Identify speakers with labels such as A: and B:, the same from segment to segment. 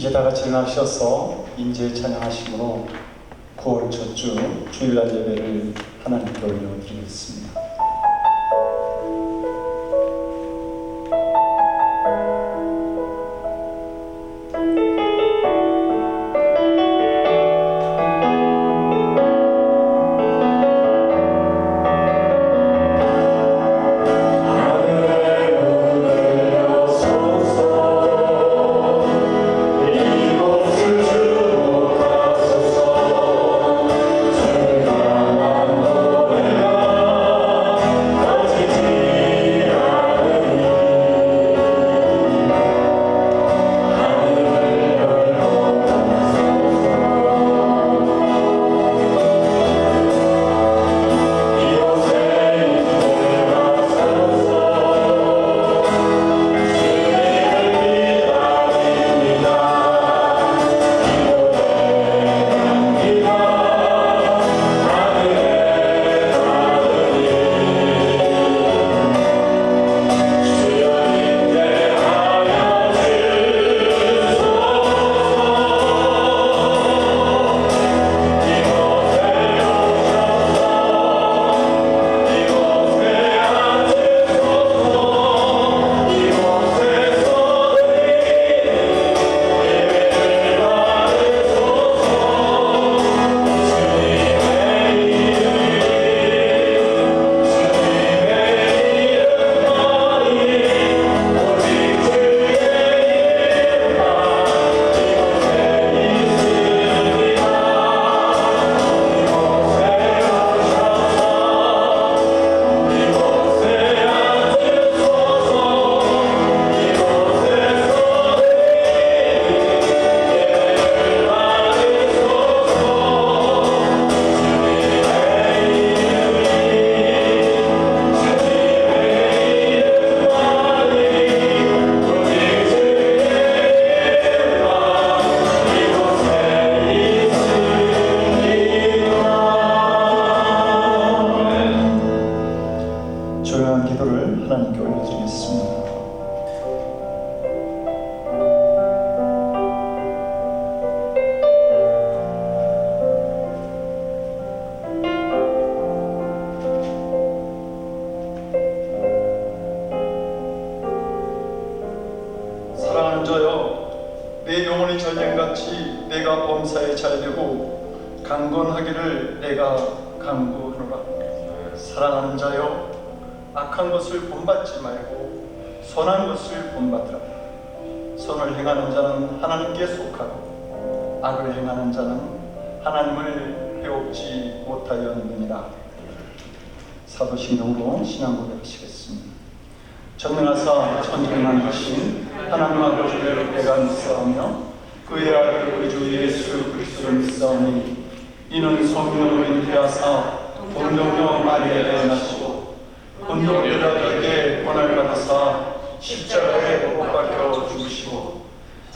A: 이제 다 같이 일어나셔서 인제 찬양하심으로 9월 첫 주 주일날 예배를 하나님께 올려드리겠습니다. 조용한 기도를 하나님께 올려드리겠습니다. 사랑하는 자여, 내 영혼이 전쟁같이 내가 범사에 잘되고 강건하기를 내가 간구하노라. 사랑하는 자여, 악한 것을 본받지 말고 선한 것을 본받으라. 선을 행하는 자는 하나님께 속하고 악을 행하는 자는 하나님을 배웁지 못하였느니라. 사도신경으로 신앙 고백하시겠습니다. 전능하사 전능하신 하나님 아버지를 내가 믿사오며 그의 아들 우리 주 예수 그리스도를 믿사오니 이는 성령으로 인도하사 동정녀 마리아에 나시고 본종 유다에게 권한을 받으사 십자가에 못 박혀 죽으시고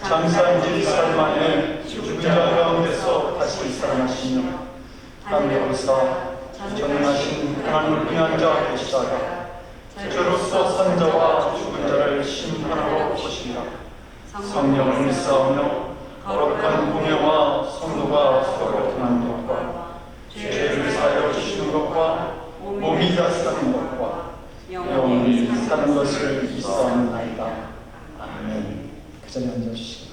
A: 장사한 지 4일 만에 죽은 자 가운데서 다시 살아나시며 하늘에서 전능하신 하나님 귀한 자 되시다가 저로서 산자와 죽은 자를 심판하러 오시리라. 성령을 믿사오며 거룩한 공예와 성도가 서로 통하는 것과 죄를 사하여 주시는 것과 몸이 다스리는 것과 영원히 사는 것을 믿사옵나이다. 아멘. 그 자리에 앉아주시기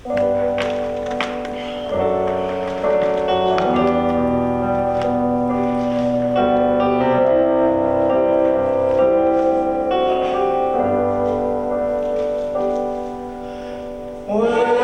A: 바랍니다.
B: 왜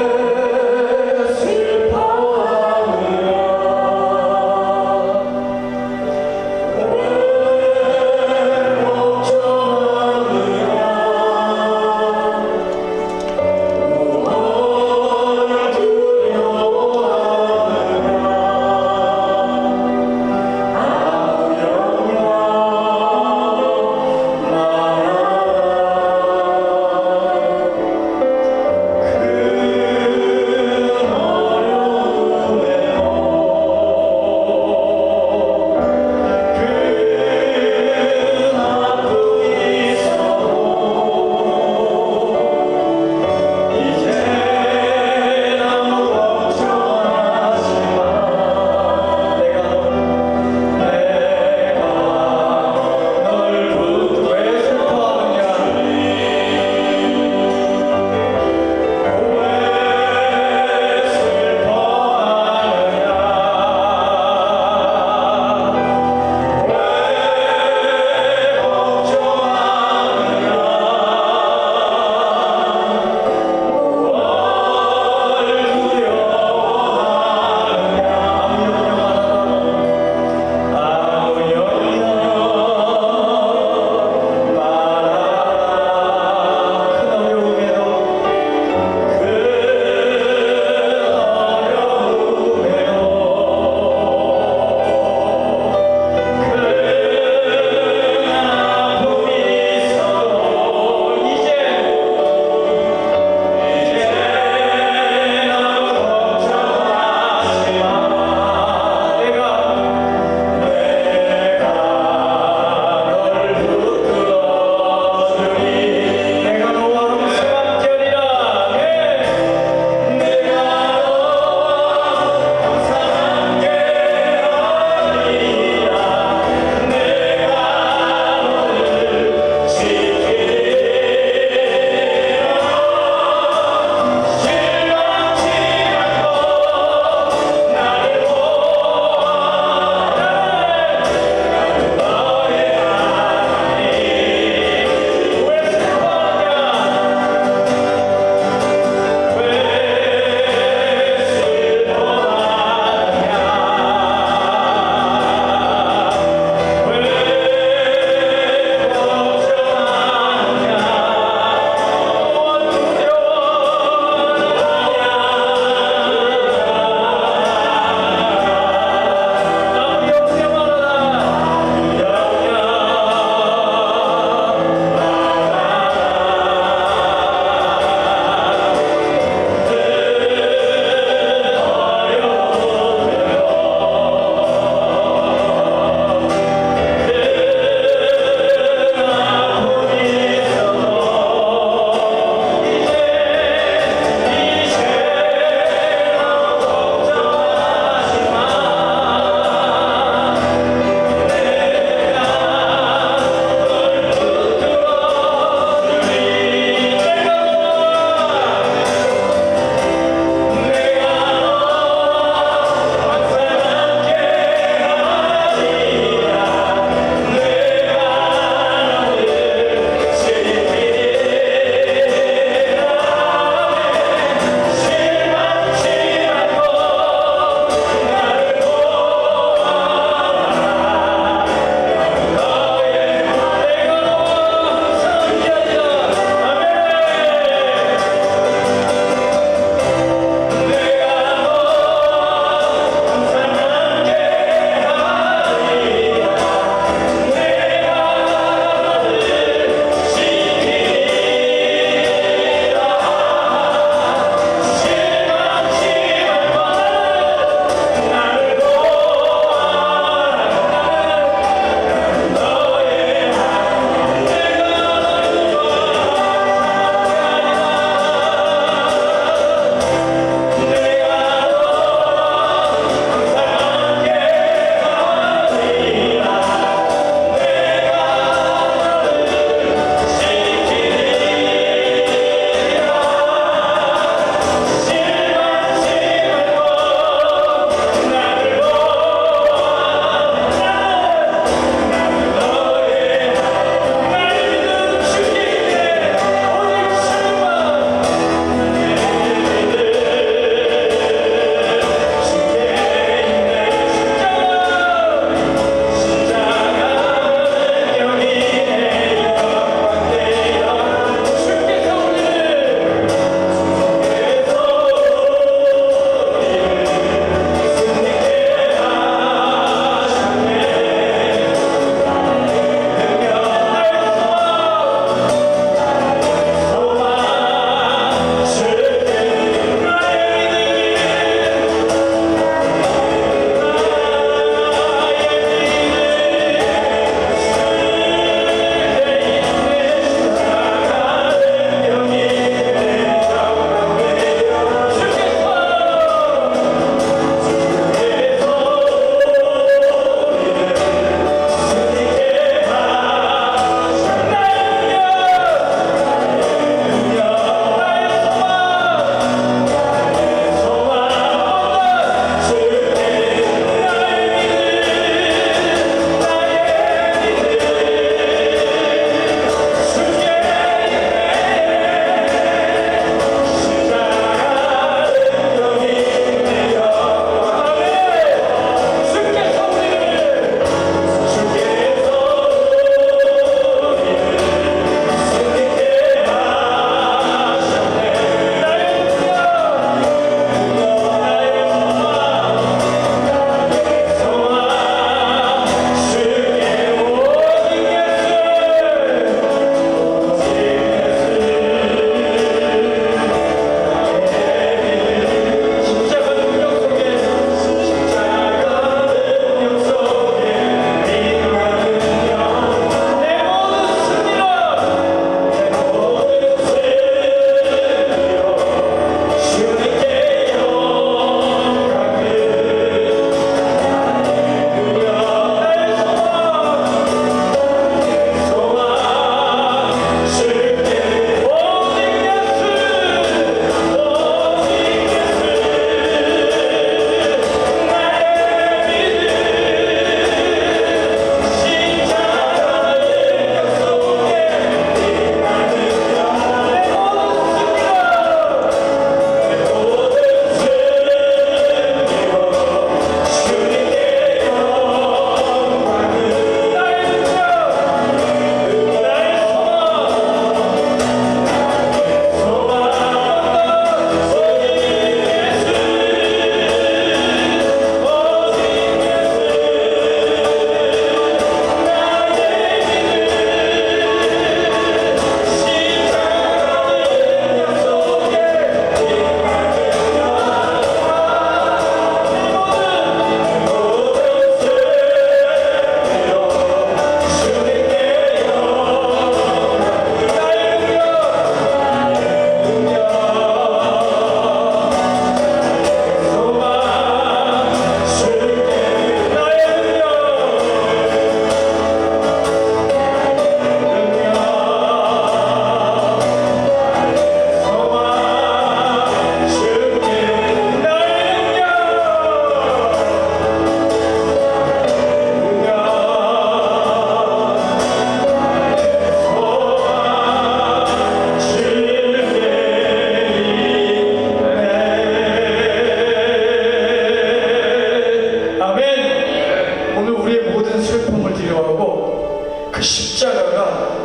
B: 그 십자가가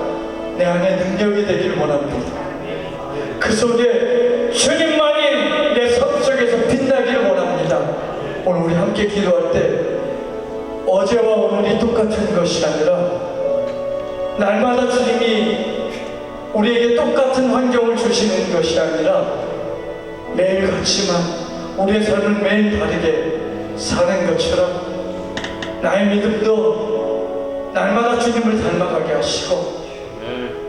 B: 내 안에 능력이 되길 원합니다. 그 속에 주님만이 내 삶 속에서 빛나길 원합니다. 오늘 우리 함께 기도할 때 어제와 오늘이 똑같은 것이 아니라 날마다 주님이 우리에게 똑같은 환경을 주시는 것이 아니라 매일같이만 우리의 삶을 매일 다르게 사는 것처럼 나의 믿음도 날마다 주님을 닮아가게 하시고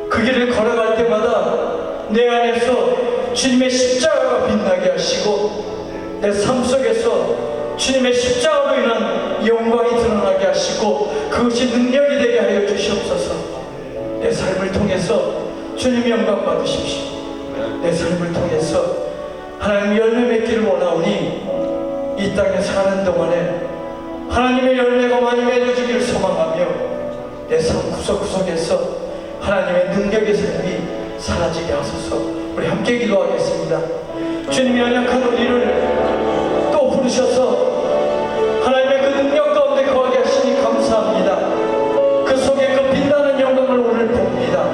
B: 그 길을 걸어갈 때마다 내 안에서 주님의 십자가가 빛나게 하시고 내 삶 속에서 주님의 십자가로 인한 영광이 드러나게 하시고 그것이 능력이 되게 하여 주시옵소서. 내 삶을 통해서 주님의 영광 받으십시오. 내 삶을 통해서 하나님의 열매 맺기를 원하오니 이 땅에 사는 동안에 하나님의 열매가 많이 맺어지기를 소망하며 내 삶 구석구석에서 하나님의 능력의 삶이 사라지게 하소서. 우리 함께 기도하겠습니다. 주님이 연약한 우리를 또 부르셔서 하나님의 그 능력 가운데 거하게 하시니 감사합니다. 그 속에 그 빛나는 영광을 오늘 봅니다.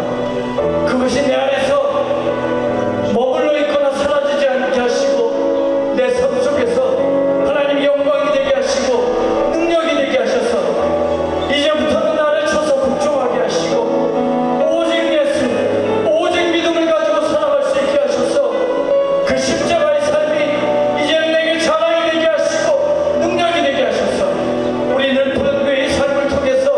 B: 그것이 내 안에서 머물러 있거나 사라지지 않게 하시고 내 삶 속에서 하나님의 영광이 되게 하시고 능력이 되게 하셔서 이제부터는 나를 쳐서 복종하게 하시고 오직 예수 오직 믿음을 가지고 살아갈 수 있게 하셔서 그 십자가의 삶이 이제는 내게 자랑이 되게 하시고 능력이 되게 하셔서 우리는 부른교회의 삶을 통해서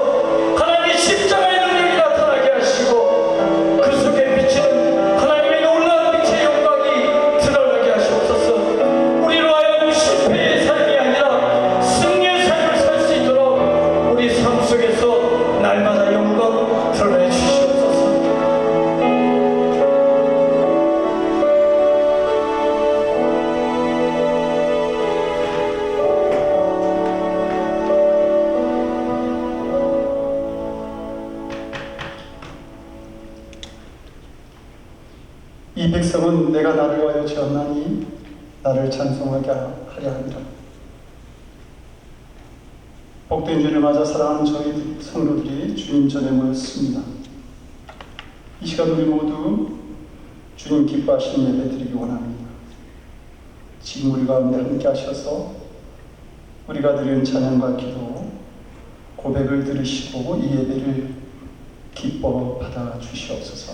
B: 하나님의 십자가의 능력이 나타나게 하시고 그 속에 비치는 하나님의 놀라운 빛의 영광이 드러나게 하시옵소서. 우리로 하여금 실패의 삶이 아니라 승리의 삶을 살 수 있도록 우리 삶 속에서 날마다 영광 드러내 주시옵소서.
A: 이 백성은 내가 나를 위하여 지었나니 나를 찬송하게 하려 합니다. 복된 주를 맞아 사랑하는 저희 성도들이 주님 전에 모였습니다. 이 시간 우리 모두 주님 기뻐하시는 예배 드리기 원합니다. 지금 우리 가운데 함께 하셔서 우리가 드리는 찬양과 기도, 고백을 들으시고 이 예배를 기뻐 받아 주시옵소서.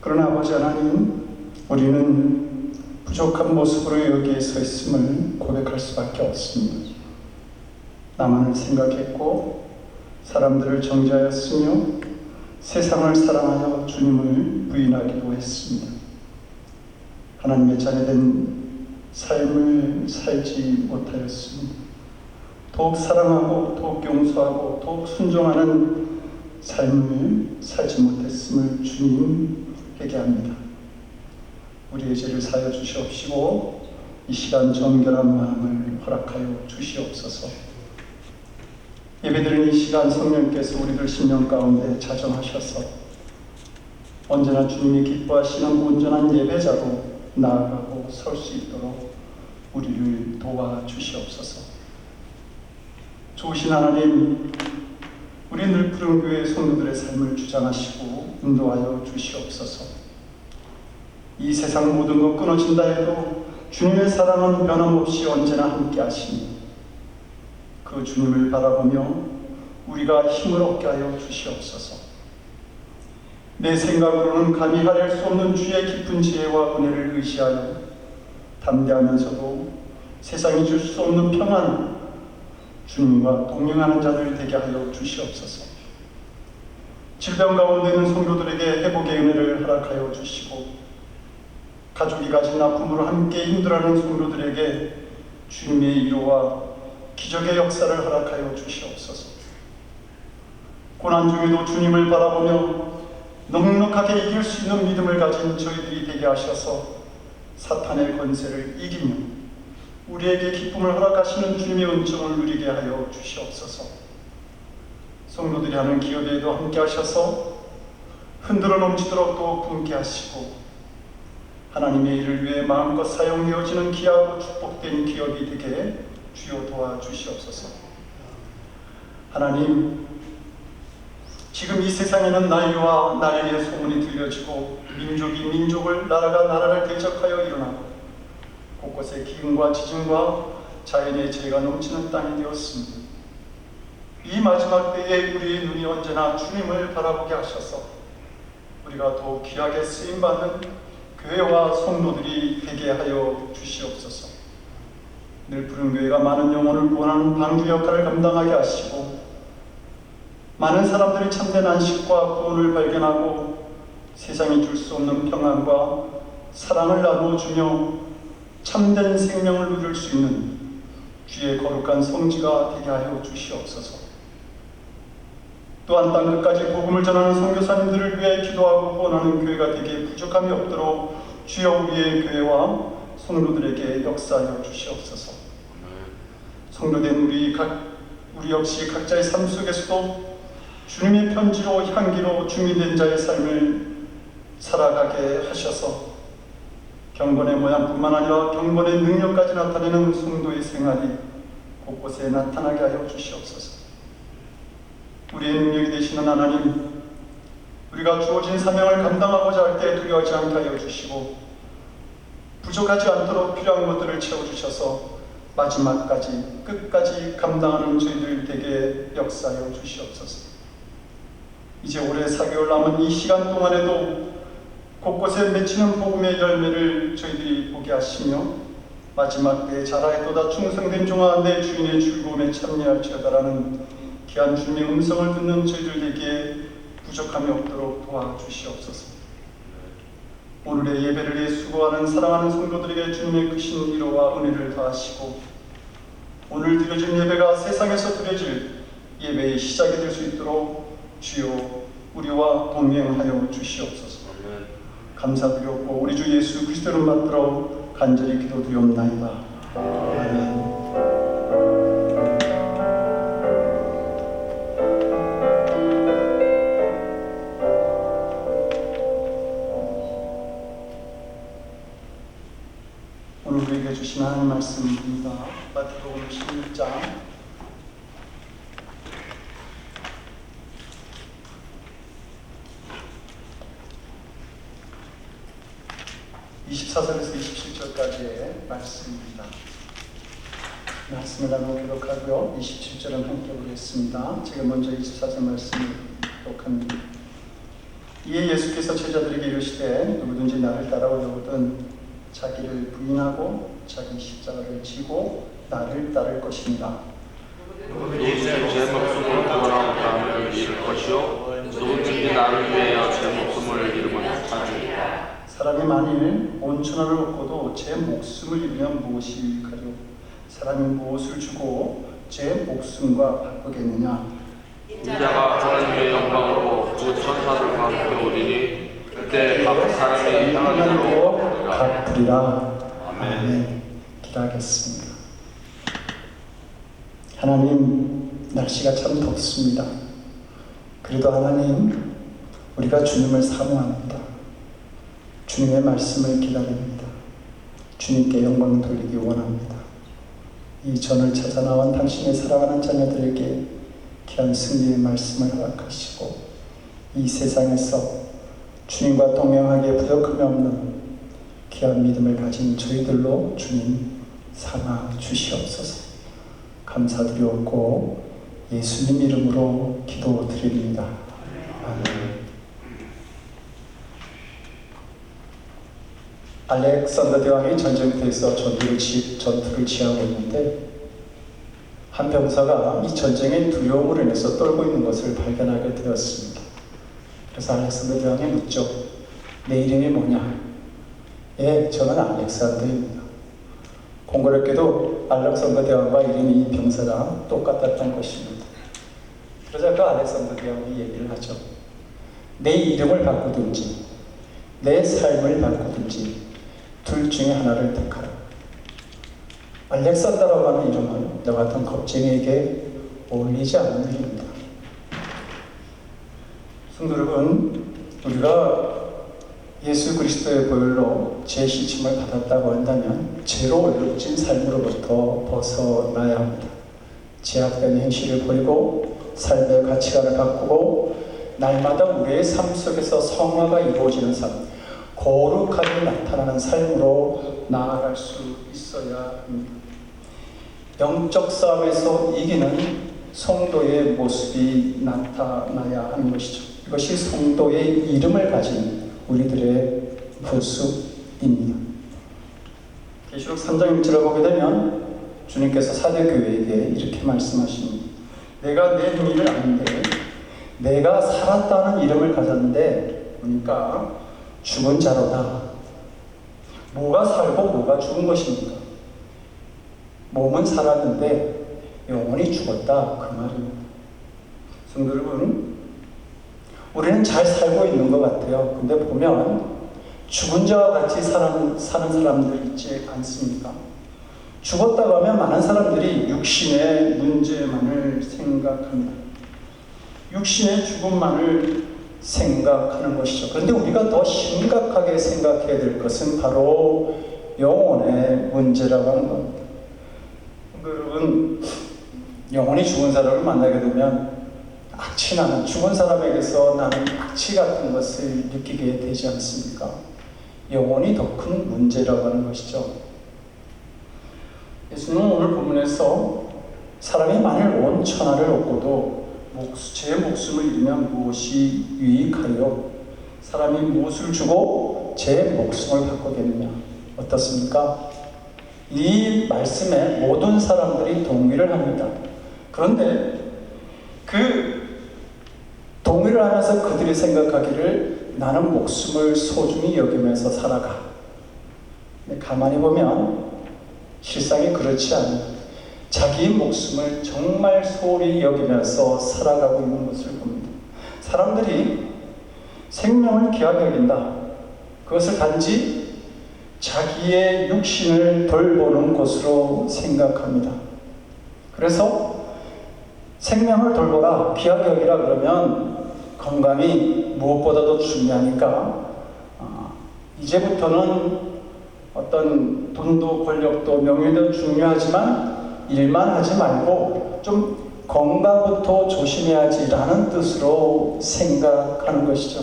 A: 그러나 아버지 하나님, 우리는 부족한 모습으로 여기에 서 있음을 고백할 수밖에 없습니다. 나만을 생각했고 사람들을 정죄하였으며 세상을 사랑하여 주님을 부인하기도 했습니다. 하나님의 자녀된 삶을 살지 못하였습니다. 더욱 사랑하고 더욱 용서하고 더욱 순종하는 삶을 살지 못했음을 주님 회개합니다. 우리의 죄를 사여 주시옵시고 이 시간 정결한 마음을 허락하여 주시옵소서. 예배드리는 이 시간 성령께서 우리들 심령 가운데 자정하셔서 언제나 주님이 기뻐하시는 온전한 예배자로 나아가고 설 수 있도록 우리를 도와주시옵소서. 좋으신 하나님, 우리 늘 푸른 교회 성도들의 삶을 주장하시고 인도하여 주시옵소서. 이 세상 모든 것 끊어진다 해도 주님의 사랑은 변함없이 언제나 함께 하시니 그 주님을 바라보며 우리가 힘을 얻게 하여 주시옵소서. 내 생각으로는 감히 하릴 수 없는 주의 깊은 지혜와 은혜를 의지하여 담대하면서도 세상이 줄 수 없는 평안, 주님과 동행하는 자들 되게 하여 주시옵소서. 질병 가운데 있는 성도들에게 회복의 은혜를 허락하여 주시고 가족이 가진 아픔으로 함께 힘들어하는 성도들에게 주님의 위로와 기적의 역사를 허락하여 주시옵소서. 고난 중에도 주님을 바라보며 넉넉하게 이길 수 있는 믿음을 가진 저희들이 되게 하셔서 사탄의 권세를 이기며 우리에게 기쁨을 허락하시는 주님의 은총을 누리게 하여 주시옵소서. 성도들이 하는 기업에도 함께 하셔서 흔들어 넘치도록 더욱 품게 하시고 하나님의 일을 위해 마음껏 사용되어지는 귀하고 축복된 기업이 되게 주여 도와주시옵소서. 하나님, 지금 이 세상에는 난리와 난리의 소문이 들려지고 민족이 민족을, 나라가 나라를 대적하여 일어나고 곳곳에 기근과 지진과 자연의 재해가 넘치는 땅이 되었습니다. 이 마지막 때에 우리의 눈이 언제나 주님을 바라보게 하셔서 우리가 더욱 귀하게 쓰임받는 교회와 성도들이 되게 하여 주시옵소서. 늘 푸른 교회가 많은 영혼을 구원하는 방주 역할을 감당하게 하시고 많은 사람들이 참된 안식과 구원을 발견하고 세상이 줄 수 없는 평안과 사랑을 나누어주며 참된 생명을 누릴 수 있는 주의 거룩한 성지가 되게 하여 주시옵소서. 또한 땅끝까지 복음을 전하는 선교사님들을 위해 기도하고 구원하는 교회가 되게 부족함이 없도록 주여 우리의 교회와 성도들에게 역사하여 주시옵소서. 성도된 우리 역시 각자의 삶 속에서도 주님의 편지로 향기로 주민된 자의 삶을 살아가게 하셔서 경건의 모양뿐만 아니라 경건의 능력까지 나타내는 성도의 생활이 곳곳에 나타나게 하여 주시옵소서. 우리의 능력이 되시는 하나님, 우리가 주어진 사명을 감당하고자 할 때 두려워하지 않게 하여 주시고 부족하지 않도록 필요한 것들을 채워주셔서 마지막까지 끝까지 감당하는 저희들 되게 역사하여 주시옵소서. 이제 올해 4개월 남은 이 시간 동안에도 곳곳에 맺히는 복음의 열매를 저희들이 보게 하시며 마지막 때에 자라에도다 충성된 종아 내 주인의 즐거움에 참여할지어다라는 귀한 주님의 음성을 듣는 저희들에게 부족함이 없도록 도와주시옵소서. 오늘의 예배를 위해 수고하는 사랑하는 성도들에게 주님의 크신 위로와 은혜를 더하시고 오늘 드려진 예배가 세상에서 드려질 예배의 시작이 될 수 있도록 주여 우리와 동행하여 주시옵소서. 감사드렸고 우리 주 예수 그리스도를 받들어 간절히 기도드리옵나이다. 아멘. 오늘 우리에게 주신 하나님 말씀입니다. 마태복음 16장 24절에서 27절까지의 말씀입니다. 말씀을 나누어 기록하고요. 27절은 함께 보겠습니다. 제가 먼저 24절 말씀을 기록합니다. 이에 예수께서 제자들에게 이르시되 누구든지 나를 따라오려거든 자기를 부인하고 자기 십자가를 지고 나를 따를 것입니다.
C: 누구든지 제 목숨을 구원하고자 하면 잃을 것이요 누구든지 나를 위하여 제 목숨을 잃으면 찾으리라.
A: 사람이 만일 온 천하를 얻고도 제 목숨을 잃으면 무엇이 유익하리요? 사람이 무엇을 주고 제 목숨과 바꾸겠느냐?
C: 인자가 하나님의 영광으로 그 천사들과 함께 오리니 그때 각 사람이 향한 대로
A: 갚으리라. 아멘. 기도하겠습니다. 하나님, 날씨가 참 덥습니다. 그래도 하나님, 우리가 주님을 사모합니다. 주님의 말씀을 기다립니다. 주님께 영광 돌리기 원합니다. 이 전을 찾아 나온 당신의 사랑하는 자녀들에게 귀한 승리의 말씀을 허락하시고 이 세상에서 주님과 동행하기에 부족함이 없는 귀한 믿음을 가진 저희들로 주님 삼아 주시옵소서. 감사드리옵고 예수님 이름으로 기도드립니다. 아멘. 알렉산더 대왕이 전쟁터에서 전투를 취하고 있는데 한 병사가 이 전쟁의 두려움으로 인해서 떨고 있는 것을 발견하게 되었습니다. 그래서 알렉산더 대왕이 묻죠. 내 이름이 뭐냐? 예, 저는 알렉산더입니다. 공교롭게도 알렉산더 대왕과 이름이 이 병사가 똑같았던 것입니다. 그러자 그 알렉산더 대왕이 얘기를 하죠. 내 이름을 바꾸든지 내 삶을 바꾸든지 둘 중에 하나를 택하라. 알렉산더라고 하는 이름은 너 같은 겁쟁이에게 어울리지 않는 이름입니다. 성도 여러분, 우리가 예수 그리스도의 보혈로 죄시침을 받았다고 한다면 죄로 얼룩진 삶으로부터 벗어나야 합니다. 죄악된 행실을 버리고 삶의 가치관을 바꾸고 날마다 우리의 삶 속에서 성화가 이루어지는 삶, 거룩하게 나타나는 삶으로 나아갈 수 있어야 합니다. 영적 싸움에서 이기는 성도의 모습이 나타나야 하는 것이죠. 이것이 성도의 이름을 가진 우리들의 모습입니다. 계시록 3장 1절을 보게 되면 주님께서 사대교회에게 이렇게 말씀하십니다. 내가 내 행위를 아는데 내가 살았다는 이름을 가졌는데 보니까 죽은 자로다. 뭐가 살고 뭐가 죽은 것입니까? 몸은 살았는데 영혼이 죽었다, 그 말입니다. 성도 여러분, 우리는 잘 살고 있는 것 같아요. 근데 보면 죽은 자와 같이 사는 사람들 있지 않습니까? 죽었다고 하면 많은 사람들이 육신의 문제만을 생각합니다. 육신의 죽음만을 생각하는 것이죠. 그런데 우리가 더 심각하게 생각해야 될 것은 바로 영혼의 문제라고 하는 겁니다. 여러분, 영혼이 죽은 사람을 만나게 되면 악취나는, 죽은 사람에게서 나는 악취 같은 것을 느끼게 되지 않습니까? 영혼이 더 큰 문제라고 하는 것이죠. 예수님은 오늘 본문에서 사람이 만일 온 천하를 얻고도 제 목숨을 잃으면 무엇이 유익하여 사람이 무엇을 주고 제 목숨을 바꾸겠느냐, 어떻습니까? 이 말씀에 모든 사람들이 동의를 합니다. 그런데 그 동의를 하면서 그들이 생각하기를 나는 목숨을 소중히 여기면서 살아가. 근데 가만히 보면 실상이 그렇지 않아요. 자기 목숨을 정말 소홀히 여기면서 살아가고 있는 것을 봅니다. 사람들이 생명을 귀하게 여긴다. 그것을 단지 자기의 육신을 돌보는 것으로 생각합니다. 그래서 생명을 돌보라, 귀하게 여기라 그러면 건강이 무엇보다도 중요하니까 이제부터는 어떤 돈도 권력도 명예도 중요하지만 일만 하지 말고 좀 건강부터 조심해야지라는 뜻으로 생각하는 것이죠.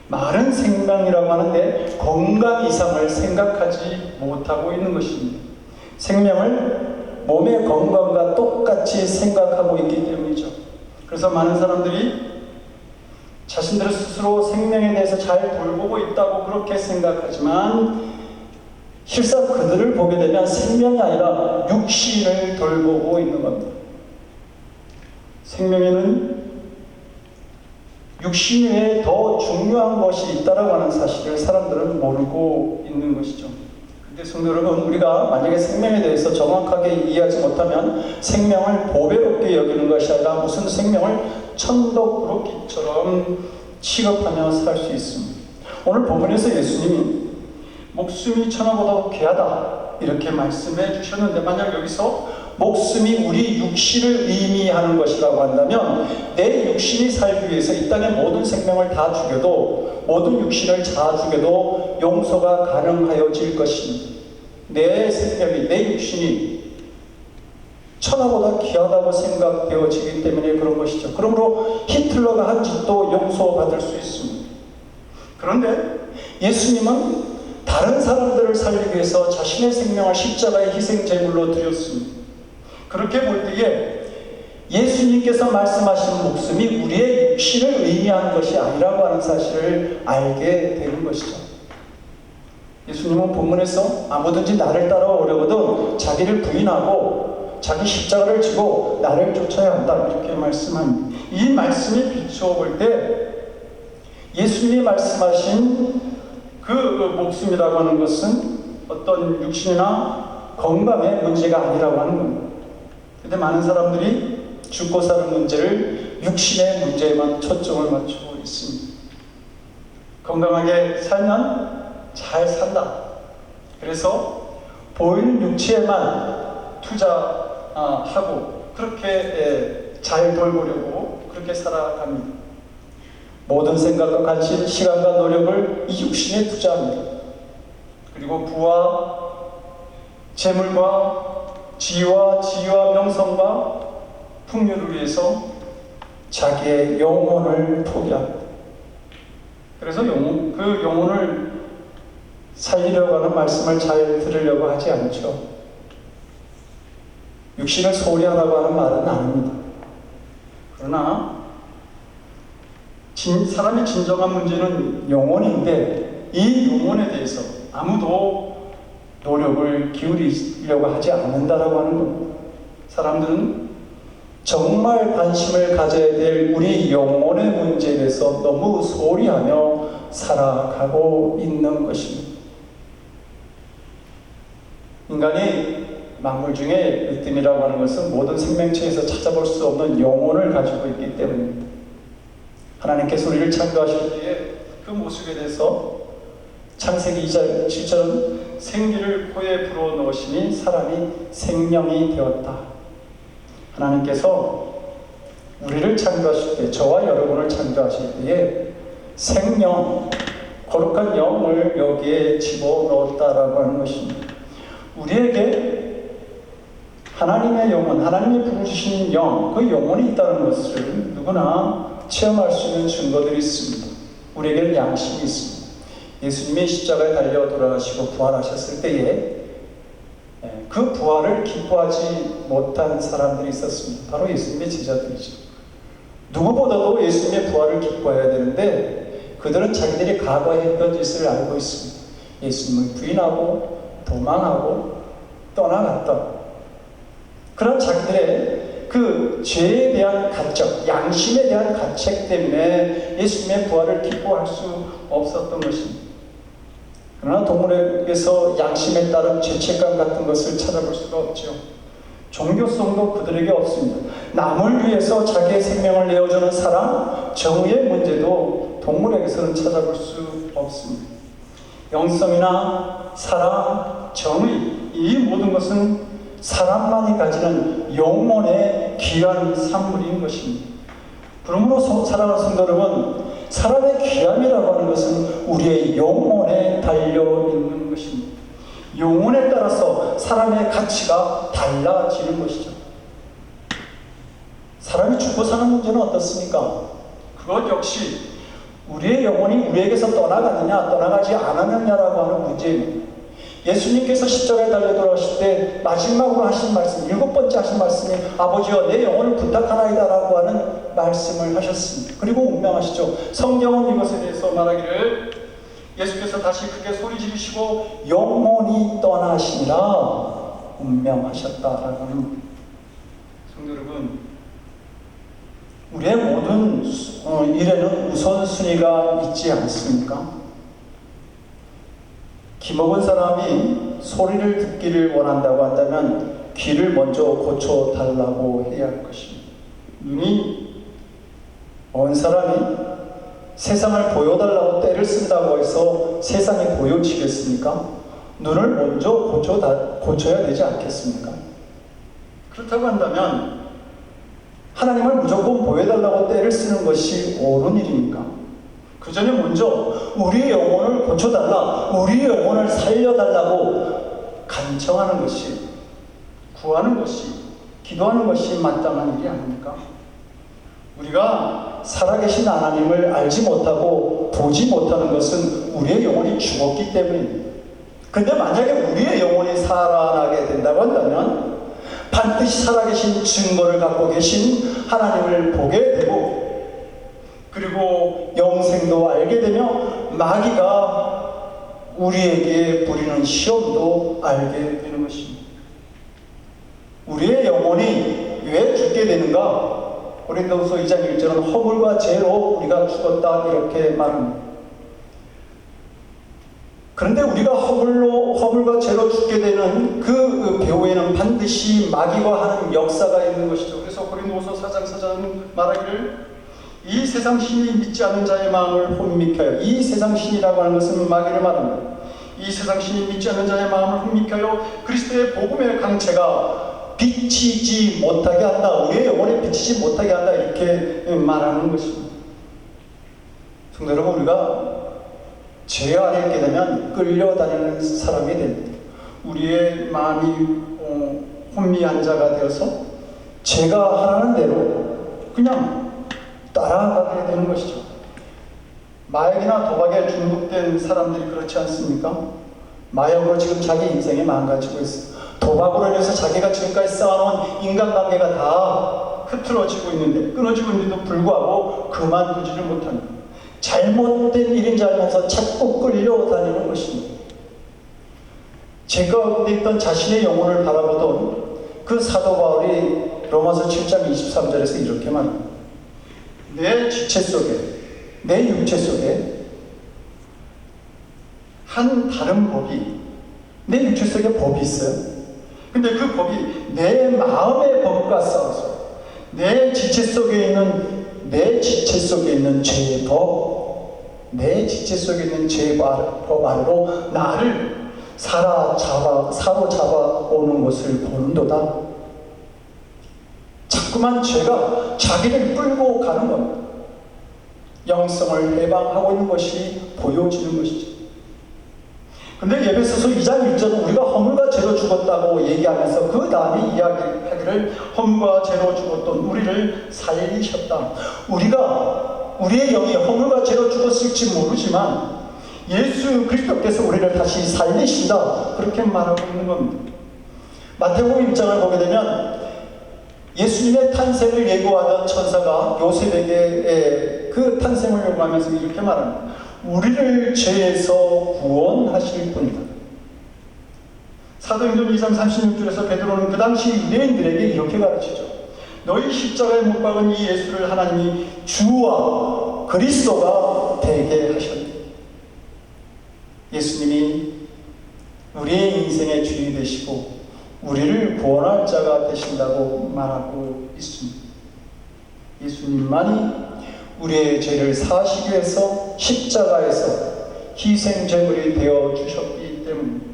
A: 말은 생명이라고 하는데 건강 이상을 생각하지 못하고 있는 것입니다. 생명을 몸의 건강과 똑같이 생각하고 있기 때문이죠. 그래서 많은 사람들이 자신들 스스로 생명에 대해서 잘 돌보고 있다고 그렇게 생각하지만 실상 그들을 보게 되면 생명이 아니라 육신을 돌보고 있는 겁니다. 생명에는 육신 외에 더 중요한 것이 있다고 하는 사실을 사람들은 모르고 있는 것이죠. 그런데 성도 여러분, 우리가 만약에 생명에 대해서 정확하게 이해하지 못하면 생명을 보배롭게 여기는 것이 아니라 무슨 생명을 천덕꾸러기처럼 취급하며 살 수 있습니다. 오늘 본문에서 예수님이 목숨이 천하보다 귀하다 이렇게 말씀해 주셨는데, 만약 여기서 목숨이 우리 육신을 의미하는 것이라고 한다면 내 육신이 살기 위해서 이 땅의 모든 생명을 다 죽여도, 모든 육신을 다 죽여도 용서가 가능하여질 것입니다. 내 생명이, 내 육신이 천하보다 귀하다고 생각되어지기 때문에 그런 것이죠. 그러므로 히틀러가 한 짓도 용서받을 수 있습니다. 그런데 예수님은 다른 사람들을 살리기 위해서 자신의 생명을 십자가의 희생제물로 드렸습니다. 그렇게 볼 때에 예수님께서 말씀하신 목숨이 우리의 육신을 의미하는 것이 아니라고 하는 사실을 알게 되는 것이죠. 예수님은 본문에서 아무든지 나를 따라오려거든 자기를 부인하고 자기 십자가를 지고 나를 쫓아야 한다 이렇게 말씀합니다. 이 말씀에 비추어 볼 때 예수님이 말씀하신 그 목숨이라고 하는 것은 어떤 육신이나 건강의 문제가 아니라고 하는 겁니다. 그런데 많은 사람들이 죽고 사는 문제를 육신의 문제에만 초점을 맞추고 있습니다. 건강하게 살면 잘 산다. 그래서 보이는 육체에만 투자하고 그렇게 잘 돌보려고 그렇게 살아갑니다. 모든 생각과 관심, 시간과 노력을 이 육신에 투자합니다. 그리고 부와 재물과 지위와 명성과 풍요를 위해서 자기의 영혼을 포기합니다. 그래서 그 영혼을 살리려고 하는 말씀을 잘 들으려고 하지 않죠. 육신을 소홀히 하라고 하는 말은 아닙니다. 그러나 사람의 진정한 문제는 영혼인데 이 영혼에 대해서 아무도 노력을 기울이려고 하지 않는다라고 하는 겁니다. 사람들은 정말 관심을 가져야 될 우리 영혼의 문제에 대해서 너무 소홀히 하며 살아가고 있는 것입니다. 인간이 만물 중에 으뜸이라고 하는 것은 모든 생명체에서 찾아볼 수 없는 영혼을 가지고 있기 때문입니다. 하나님께서 우리를 창조하실 때에 그 모습에 대해서 창세기 7절은 생기를 코에 불어넣으시니 사람이 생명이 되었다. 하나님께서 우리를 창조하실 때, 저와 여러분을 창조하실 때에 생명, 거룩한 영을 여기에 집어넣었다라고 하는 것입니다. 우리에게 하나님의 영혼, 하나님이 부르주신 영, 그 영혼이 있다는 것을 누구나 체험할 수 있는 증거들이 있습니다. 우리에게는 양심이 있습니다. 예수님이 십자가에 달려 돌아가시고 부활하셨을 때에 그 부활을 기뻐하지 못한 사람들이 있었습니다. 바로 예수님의 제자들이죠. 누구보다도 예수님의 부활을 기뻐해야 되는데 그들은 자기들이 과거에 했던 짓을 알고 있습니다. 예수님을 부인하고 도망하고 떠나갔던 그런 자기들의 그 죄에 대한 가책, 양심에 대한 가책 때문에 예수님의 부활을 기뻐할 수 없었던 것입니다. 그러나 동물에게서 양심에 따른 죄책감 같은 것을 찾아볼 수가 없죠. 종교성도 그들에게 없습니다. 남을 위해서 자기의 생명을 내어주는 사랑, 정의의 문제도 동물에게서는 찾아볼 수 없습니다. 영성이나 사랑, 정의, 이 모든 것은 사람만이 가지는 영혼의 귀한 산물인 것입니다. 그러므로 사랑하는 성도 여러분, 사람의 귀함이라고 하는 것은 우리의 영혼에 달려있는 것입니다. 영혼에 따라서 사람의 가치가 달라지는 것이죠. 사람이 죽고 사는 문제는 어떻습니까? 그것 역시 우리의 영혼이 우리에게서 떠나가느냐 떠나가지 않았느냐라고 하는 문제입니다. 예수님께서 십자가에 달려 돌아가실 때 마지막으로 하신 말씀, 7번째 하신 말씀이 아버지여 내 영혼을 부탁하나이다 라고 하는 말씀을 하셨습니다. 그리고 운명하시죠. 성경은 이것에 대해서 말하기를 예수께서 다시 크게 소리 지르시고 영혼이 떠나시니라 운명하셨다라고 하는. 성도 여러분, 우리의 모든 일에는 우선순위가 있지 않습니까? 귀먹은 사람이 소리를 듣기를 원한다고 한다면 귀를 먼저 고쳐달라고 해야 할 것입니다. 눈이 먼 사람이 세상을 보여달라고 떼를 쓴다고 해서 세상이 보여지겠습니까? 눈을 먼저 고쳐야 되지 않겠습니까? 그렇다고 한다면 하나님을 무조건 보여달라고 떼를 쓰는 것이 옳은 일입니까? 그 전에 먼저 우리의 영혼을 고쳐달라, 우리의 영혼을 살려달라고 간청하는 것이, 구하는 것이, 기도하는 것이 마땅한 일이 아닙니까? 우리가 살아계신 하나님을 알지 못하고 보지 못하는 것은 우리의 영혼이 죽었기 때문입니다. 그런데 만약에 우리의 영혼이 살아나게 된다고 한다면 반드시 살아계신 증거를 갖고 계신 하나님을 보게 되고, 그리고 영생도 알게 되며 마귀가 우리에게 부리는 시험도 알게 되는 것입니다. 우리의 영혼이 왜 죽게 되는가? 고린도후서 2장 1절은 허물과 죄로 우리가 죽었다 이렇게 말합니다. 그런데 우리가 허물과 죄로 죽게 되는 그 배후에는 반드시 마귀가 하는 역사가 있는 것이죠. 그래서 고린도후서 4장 4장 말하기를 이 세상 신이 믿지 않는 자의 마음을 혼미케 하여, 이 세상 신이라고 하는 것은 마귀를 말합니다. 이 세상 신이 믿지 않는 자의 마음을 혼미케 하여 그리스도의 복음의 강체가 비치지 못하게 한다, 우리의 영혼에 비치지 못하게 한다, 이렇게 말하는 것입니다. 성도 여러분, 우리가 죄 안에 있게 되면 끌려다니는 사람이 됩니다. 우리의 마음이 혼미한 자가 되어서 제가 하라는 대로 그냥 따라가게 되는 것이죠. 마약이나 도박에 중독된 사람들이 그렇지 않습니까? 마약으로 지금 자기 인생이 망가지고 있어요. 도박으로 인해서 자기가 지금까지 쌓아놓은 인간관계가 다 흐트러지고 있는데, 끊어지고 있는데도 불구하고 그만두지를 못합니다. 잘못된 일인 줄 알면서 자꾸 끌려다니는 것입니다. 죄 가운데 있던 자신의 영혼을 바라보던 그 사도 바울이 로마서 7장 23절에서 이렇게 말합니다. 내 지체 속에, 내 육체 속에 한 다른 법이, 내 육체 속에 법이 있어요. 근데 그 법이 내 마음의 법과 싸워서 내 지체 속에 있는 죄의 법, 내 지체 속에 있는 죄의 법 아래로 나를 사로잡아 오는 것을 보는도다. 자꾸만 죄가 자기를 끌고 가는 겁니다. 영성을 해방하고 있는 것이 보여지는 것이죠. 근데 에베소서 2장 1절은 우리가 허물과 죄로 죽었다고 얘기하면서 그 다음에 이야기하기를 허물과 죄로 죽었던 우리를 살리셨다. 우리가 우리의 영이 허물과 죄로 죽었을지 모르지만 예수 그리스도께서 우리를 다시 살리신다. 그렇게 말하고 있는 겁니다. 마태복음 1장을 보게 되면 예수님의 탄생을 예고하던 천사가 요셉에게 그 탄생을 요구하면서 이렇게 말합니다. 우리를 죄에서 구원하실 분이다. 사도행전 2장 36절에서 베드로는 그 당시 유대인들에게 이렇게 가르치죠. 너희 십자가에 못 박은 이 예수를 하나님이 주와 그리스도가 되게 하셨다. 예수님이 우리의 인생의 주인이 되시고 우리를 구원할 자가 되신다고 말하고 있습니다. 예수님만이 우리의 죄를 사하시기 위해서 십자가에서 희생제물이 되어 주셨기 때문입니다.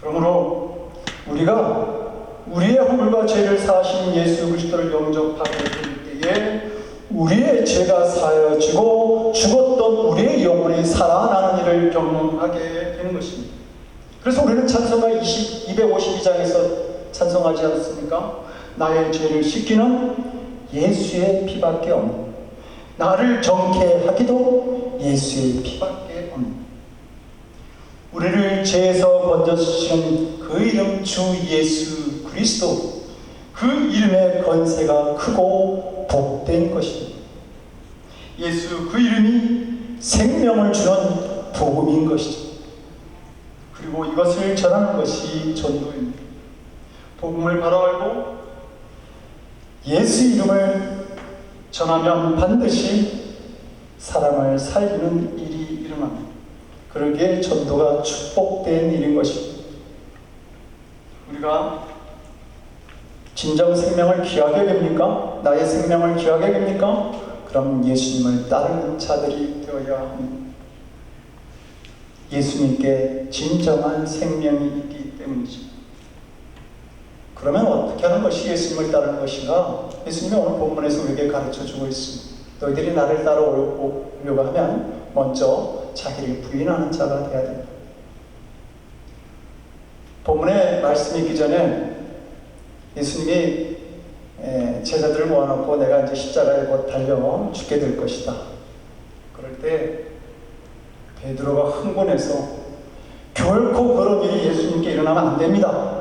A: 그러므로 우리가 우리의 허물과 죄를 사하신 예수 그리스도를 영접하게 될 때에 우리의 죄가 사여지고 죽었던 우리의 영혼이 살아나는 일을 경험하게 되는 것입니다. 그래서 우리는 찬송가 252장에서 찬송하지 않습니까? 나의 죄를 씻기는 예수의 피밖에 없는, 나를 정케 하기도 예수의 피밖에 없는, 우리를 죄에서 건져주시는 그 이름 주 예수 그리스도, 그 이름의 권세가 크고 복된 것입니다. 예수 그 이름이 생명을 주는 복음인 것이죠. 그리고 이것을 전하는 것이 전도입니다. 복음을 바로 알고 예수 이름을 전하면 반드시 사람을 살리는 일이 일어납니다. 그러기에 전도가 축복된 일인 것입니다. 우리가 진정 생명을 귀하게 여깁니까? 나의 생명을 귀하게 여깁니까? 그럼 예수님을 따르는 자들이 되어야 합니다. 예수님께 진정한 생명이 있기 때문이죠. 그러면 어떻게 하는 것이 예수님을 따르는 것인가? 예수님이 오늘 본문에서 우리에게 가르쳐주고 있습니다. 너희들이 나를 따라오려고 하면 먼저 자기를 부인하는 자가 되어야 됩니다. 본문의 말씀이 있기 전에 예수님이 제자들을 모아놓고 내가 이제 십자가에 곧 달려 죽게 될 것이다. 그럴 때 베드로가 흥분해서 결코 그런 일이 예수님께 일어나면 안 됩니다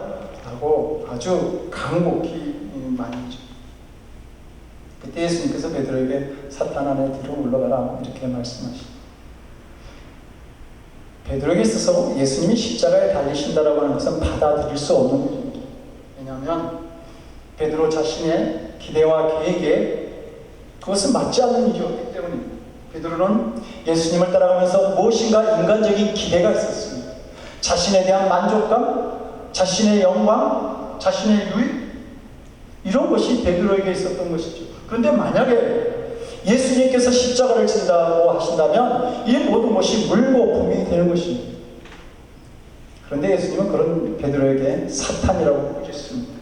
A: 라고 아주 강곡히 말이죠. 그때 예수님께서 베드로에게 사탄 안에 뒤로 물러가라 이렇게 말씀하십니다. 베드로에게 있어서 예수님이 십자가에 달리신다라고 하는 것은 받아들일 수 없는 일입니다. 왜냐하면 베드로 자신의 기대와 계획에 그것은 맞지 않는 일이었기 때문입니다. 베드로는 예수님을 따라가면서 무엇인가 인간적인 기대가 있었습니다. 자신에 대한 만족감, 자신의 영광, 자신의 유익, 이런 것이 베드로에게 있었던 것이죠. 그런데 만약에 예수님께서 십자가를 진다고 하신다면 이 모든 것이 물거품이 되는 것입니다. 그런데 예수님은 그런 베드로에게 사탄이라고 부르셨습니다.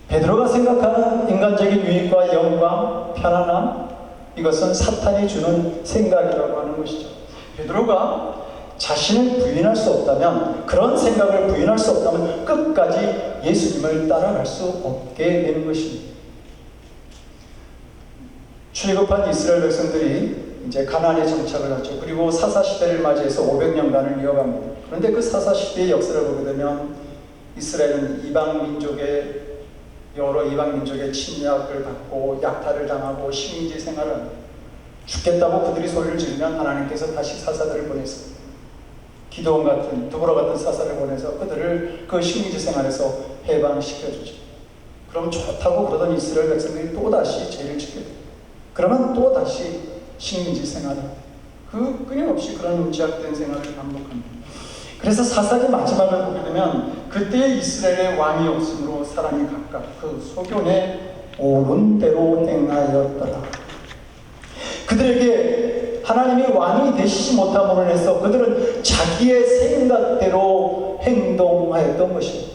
A: 베드로가 생각하는 인간적인 유익과 영광, 편안함, 이것은 사탄이 주는 생각이라고 하는 것이죠. 베드로가 자신을 부인할 수 없다면, 그런 생각을 부인할 수 없다면 끝까지 예수님을 따라갈 수 없게 되는 것입니다. 출애굽한 이스라엘 백성들이 이제 가나안에 정착을 하죠. 그리고 사사시대를 맞이해서 500년간을 이어갑니다. 그런데 그 사사시대의 역사를 보게 되면 이스라엘은 여러 이방 민족의 침략을 받고 약탈을 당하고 식민지 생활을 합니다. 죽겠다고 그들이 소리를 지르면 하나님께서 다시 사사들을 보내서 기드온 같은, 두보라 같은 사사를 보내서 그들을 그 식민지 생활에서 해방시켜주죠. 그럼 좋다고 그러던 이스라엘 백성들이 또다시 죄를 짓게 돼요. 그러면 또다시 식민지 생활을 끊임없이 그런 제약된 생활을 반복합니다. 그래서 사사기 마지막을 보게 되면 그때의 이스라엘의 왕이 없으므로 사람이 각각 그 소견에 옳은 대로 행하였더라. 그들에게 하나님이 왕이 되시지 못함으로 해서 그들은 자기의 생각대로 행동하였던 것입니다.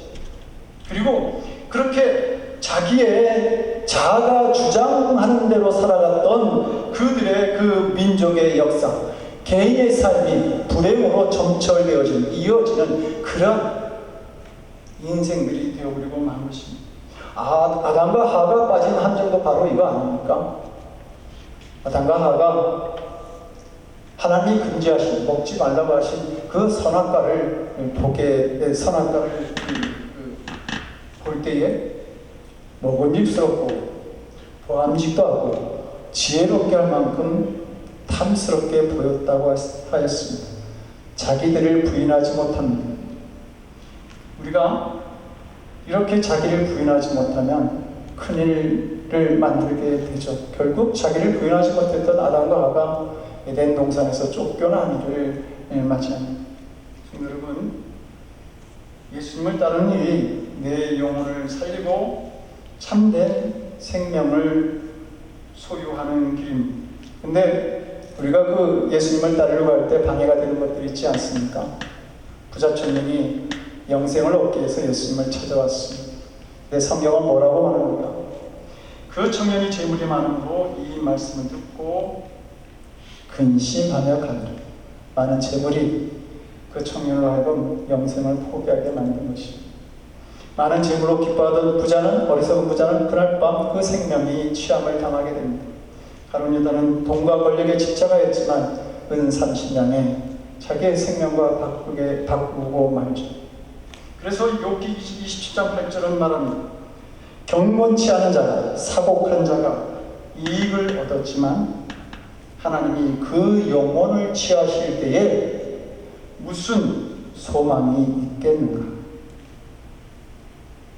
A: 그리고 그렇게 자기의 자아가 주장하는 대로 살아갔던 그들의 그 민족의 역사, 개인의 삶이 불행으로 이어지는 그런 인생들이 되어버리고 만 것입니다. 아담과 하가 빠진 함정도 바로 이거 아닙니까? 아담과 하가 하나님이 금지하신, 먹지 말라고 하신 그 선악과를 볼 때에 먹음직스럽고 보암직도 하고 지혜롭게 할 만큼 탐스럽게 보였다고 하였습니다. 자기들을 부인하지 못합니다. 우리가 이렇게 자기를 부인하지 못하면 큰일을 만들게 되죠. 결국 자기를 부인하지 못했던 아담과 하가 에덴 동산에서 쫓겨난 일을 맞이합니다. 여러분, 예수님을 따르는 일이 내 영혼을 살리고 참된 생명을 소유하는 길입니다. 근데 우리가 그 예수님을 따르려고 할 때 방해가 되는 것들이 있지 않습니까? 부자 청년이 영생을 얻기 위해서 예수님을 찾아왔습니다. 내 성경은 뭐라고 말합니까? 그 청년이 재물이 많음으로 이 말씀을 듣고 근심하며 가니라. 많은 재물이 그 청년으로 하여금 영생을 포기하게 만든 것입니다. 많은 재물로 기뻐하던 어리석은 부자는 그날 밤 그 생명이 취함을 당하게 됩니다. 가룟 유다는 돈과 권력에 집착하였지만 은 30냥에 자기의 생명과 바꾸고 말죠. 그래서 욥기 27장 8절은 말합니다. 경건치 않은 자가, 사곡한 자가 이익을 얻었지만 하나님이 그 영혼을 취하실 때에 무슨 소망이 있겠는가?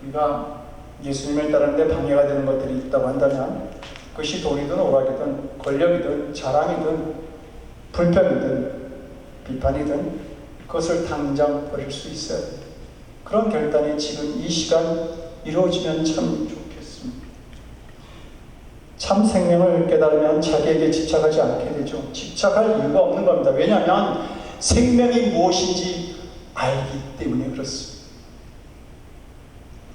A: 우리가 예수님을 따르는데 방해가 되는 것들이 있다고 한다면 그것이 돈이든 오락이든 권력이든 자랑이든 불평이든 비판이든 그것을 당장 버릴 수 있어야 합니다. 그런 결단이 지금 이 시간 이루어지면 참 좋겠습니다. 참 생명을 깨달으면 자기에게 집착하지 않게 되죠. 집착할 이유가 없는 겁니다. 왜냐하면 생명이 무엇인지 알기 때문에 그렇습니다.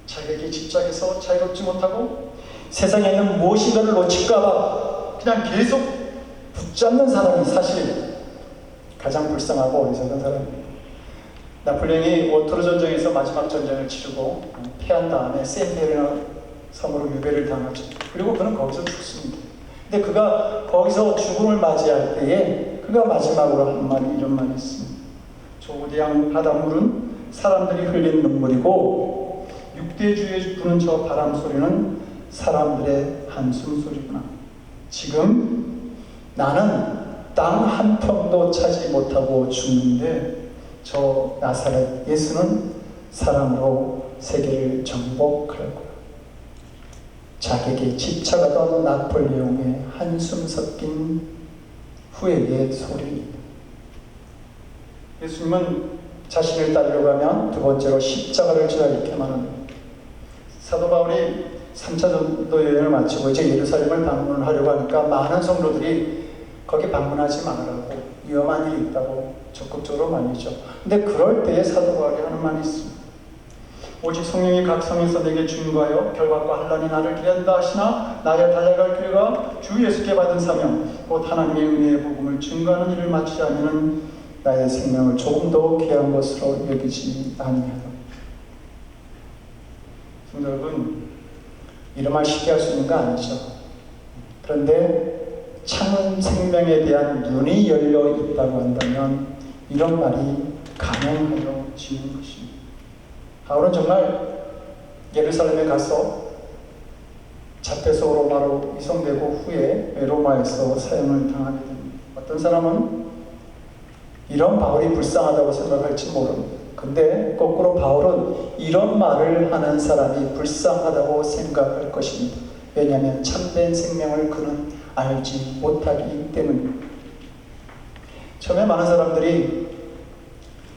A: 자기에게 집착해서 자유롭지 못하고 세상에 있는 무엇인가를 놓칠까봐 그냥 계속 붙잡는 사람이 사실 가장 불쌍하고 어리석은 사람입니다. 나폴레옹이 워터루 전쟁에서 마지막 전쟁을 치르고 패한 다음에 세인테르나 섬으로 유배를 당하죠. 그리고 그는 거기서 죽습니다. 근데 그가 거기서 죽음을 맞이할 때에 그가 마지막으로 한 말이 이런 말이 있습니다. 조우대양 바닷물은 사람들이 흘린 눈물이고 육대주위에 부는 저 바람 소리는 사람들의 한숨 소리구나. 지금 나는 땅 한 평도 차지 못하고 죽는데 저 나사렛 예수는 사랑으로 세계를 정복할 거야. 자기에게 집착하던 나폴레옹의 한숨 섞인 후회의 소리입니다. 예수님은 자신을 따르려고 하면 두 번째로 십자가를 져야 이렇게 말합니다. 사도 바울이 3차 전도 여행을 마치고 이제 예루살렘을 방문하려고 하니까 많은 성도들이 거기 방문하지 말라고, 위험한 일이 있다고 적극적으로 말이죠. 근데 그럴 때에 사도 바울이 하는 말이 있습니다. 오직 성령이 각 성에서 내게 준거하여 결박과 환난이 나를 기다린다 하시나 나의 달려갈 길과 주 예수께 받은 사명 곧 하나님의 은혜의 복음을 증거하는 일을 마치지 않으면 나의 생명을 조금 더 귀한 것으로 여기지 아니하라. 성도 여러분, 이런 말 쉽게 할 수 있는 거 아니죠. 그런데 참 생명에 대한 눈이 열려 있다고 한다면 이런 말이 가능하여지는 것입니다. 바울은 정말 예루살렘에 가서 잡혀서 로마로 이송되고 후에 로마에서 사형을 당하게 됩니다. 어떤 사람은 이런 바울이 불쌍하다고 생각할지 모릅니다. 근데 거꾸로 바울은 이런 말을 하는 사람이 불쌍하다고 생각할 것입니다. 왜냐하면 참된 생명을 그는 알지 못하기 때문입니다. 처음에 많은 사람들이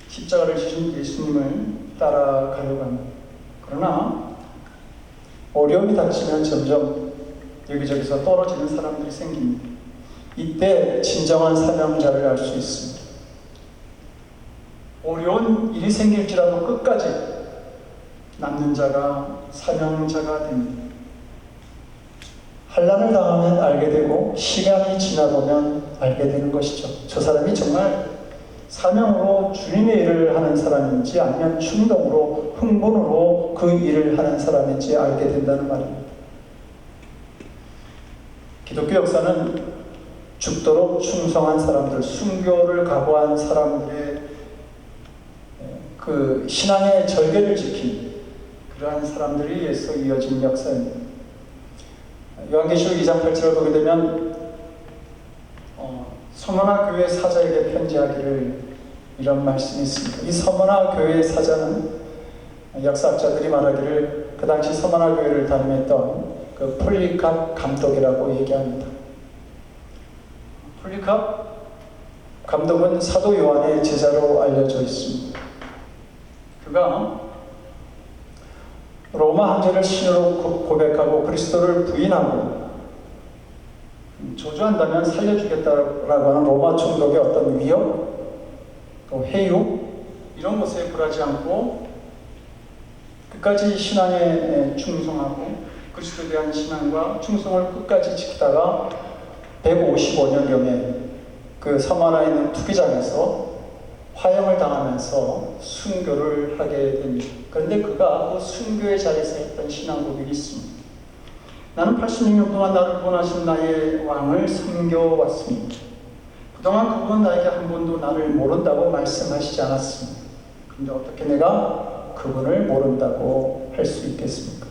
A: 십자가를 지신 예수님을 따라가려고 합니다. 그러나 어려움이 닥치면 점점 여기저기서 떨어지는 사람들이 생깁니다. 이때 진정한 사명자를 알 수 있습니다. 어려운 일이 생길지라도 끝까지 남는 자가 사명자가 됩니다. 환난을 당하면 알게 되고 시간이 지나보면 알게 되는 것이죠. 저 사람이 정말 사명으로 주님의 일을 하는 사람인지 아니면 충동으로 흥분으로 그 일을 하는 사람인지 알게 된다는 말입니다. 기독교 역사는 죽도록 충성한 사람들, 순교를 각오한 사람들의 그 신앙의 절개를 지킨 그러한 사람들에 의해서 이어진 역사입니다. 요한계시록 2장 8절을 보게 되면 서머나 교회 사자에게 편지하기를 이런 말씀이 있습니다. 이 서머나 교회 사자는 역사학자들이 말하기를 그 당시 서머나 교회를 담임했던 그 폴리캅 감독이라고 얘기합니다. 폴리캅 감독은 사도 요한의 제자로 알려져 있습니다. 그가 로마 황제를 신으로 고백하고 그리스도를 부인하고 저주한다면 살려주겠다라고 하는 로마 총독의 어떤 위협, 또 해유 이런 것에 굴하지 않고 끝까지 신앙에 충성하고 그리스도에 대한 신앙과 충성을 끝까지 지키다가 155년경에 그 서마나에 있는 투기장에서 화형을 당하면서 순교를 하게 됩니다. 그런데 그가 그 순교의 자리에서 했던 신앙 고백이 있습니다. 나는 86년 동안 나를 구원하신 나의 왕을 섬겨왔습니다. 그동안 그분은 나에게 한 번도 나를 모른다고 말씀하시지 않았습니다. 그런데 어떻게 내가 그분을 모른다고 할 수 있겠습니까?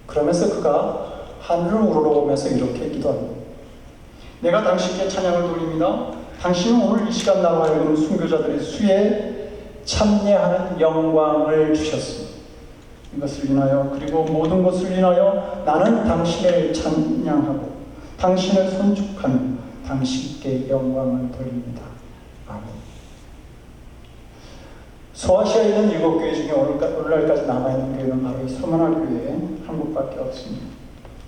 A: 그러면서 그가 하늘을 우러러보면서 이렇게 기도합니다. 내가 당신께 찬양을 돌립니다. 당신은 오늘 이 시간 나로 하여금 순교자들의 수에 참여하는 영광을 주셨습니다. 이것을 인하여 그리고 모든 것을 인하여 나는 당신을 찬양하고 당신을 손축하며 당신께 영광을 돌립니다. 아멘. 소아시아에 있는 7교회 중에 오늘날까지 남아있는 교회는 바로 이 서머나 교회 한국밖에 없습니다.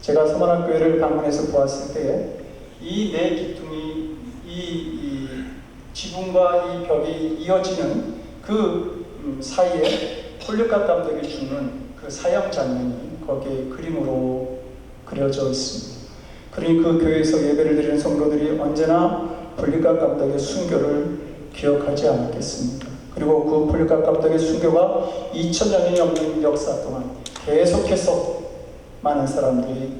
A: 제가 서머나 교회를 방문해서 보았을 때에 이 네 기둥이 이 지붕과 이 벽이 이어지는 그 사이에 폴리캅 감독이 주는 그 사형 장면이 거기에 그림으로 그려져 있습니다. 그러니 그 교회에서 예배를 드리는 성도들이 언제나 폴리캅 감독의 순교를 기억하지 않았겠습니까? 그리고 그 폴리캅 감독의 순교가 2000년이 넘는 역사 동안 계속해서 많은 사람들이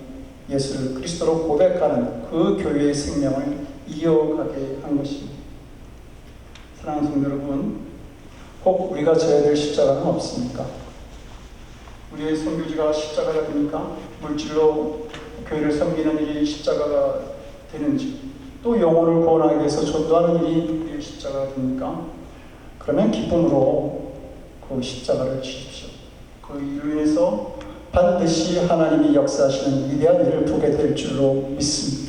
A: 예수를 그리스도로 고백하는 그 교회의 생명을 이어가게 한 것입니다. 사랑하는 성도 여러분, 꼭 우리가 져야 될 십자가는 없습니까? 우리의 선교지가 십자가가 됩니까? 물질로 교회를 섬기는 일이 십자가가 되는지, 또 영혼을 구원하기 위해서 전도하는 일이 우리의 십자가가 됩니까? 그러면 기쁨으로 그 십자가를 지십시오. 그 일로 인해서 반드시 하나님이 역사하시는 위대한 일을 보게 될 줄로 믿습니다.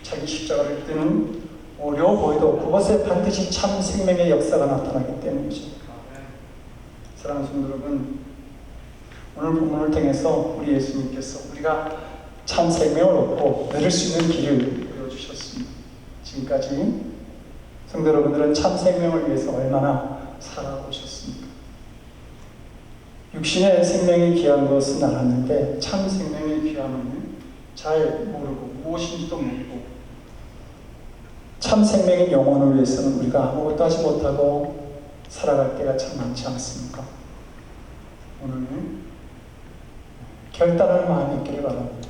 A: 자기 십자가를 뜨는 어려워 보여도 그것에 반드시 참 생명의 역사가 나타나기 때문이죠. 사랑하는 성도 여러분, 오늘 본문을 통해서 우리 예수님께서 우리가 참 생명을 얻고 누릴 수 있는 길을 보여주셨습니다. 지금까지 성도 여러분들은 참 생명을 위해서 얼마나 살아오셨습니까? 육신의 생명이 귀한 것은 알았는데 참 생명의 귀함을 잘 모르고 무엇인지도 모르고 참 생명인 영혼을 위해서는 우리가 아무것도 하지 못하고 살아갈 때가 참 많지 않습니까? 오늘 결단을 많이 있기를 바랍니다.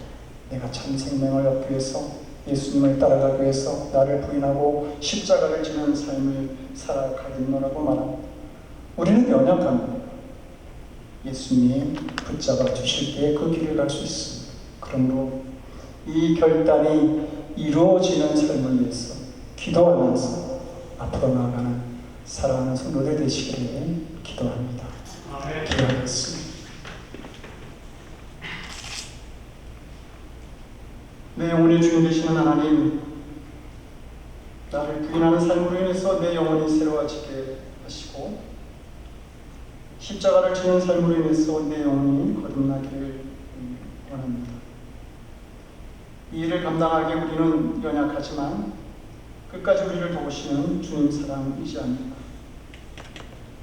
A: 내가 참 생명을 얻기 위해서, 예수님을 따라가기 위해서 나를 부인하고 십자가를 지는 삶을 살아가겠노라고 말합니다. 우리는 연약합니다. 예수님 붙잡아 주실 때 그 길을 갈 수 있습니다. 그러므로 이 결단이 이루어지는 삶을 위해서 기도하면서 앞으로 나아가는 사랑하는 성도들 되시기를 기도합니다. 기도하겠습니다. 내 영혼의 주인 되시는 하나님, 나를 부인하는 삶으로 인해서 내 영혼이 새로워지게 하시고 십자가를 지는 삶으로 인해서 내 영혼이 거듭나기를 원합니다. 이 일을 감당하기에 우리는 연약하지만 끝까지 우리를 도우시는 주님 사랑이지 않는가.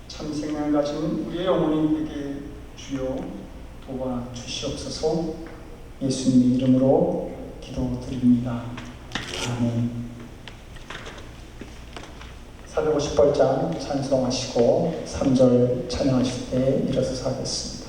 A: 참 생명을 가진 우리의 영혼이 되게 주여 도와주시옵소서. 예수님의 이름으로 기도드립니다. 아멘. 450벌장 찬송하시고 3절 찬양하실 때 일어서서 하겠습니다.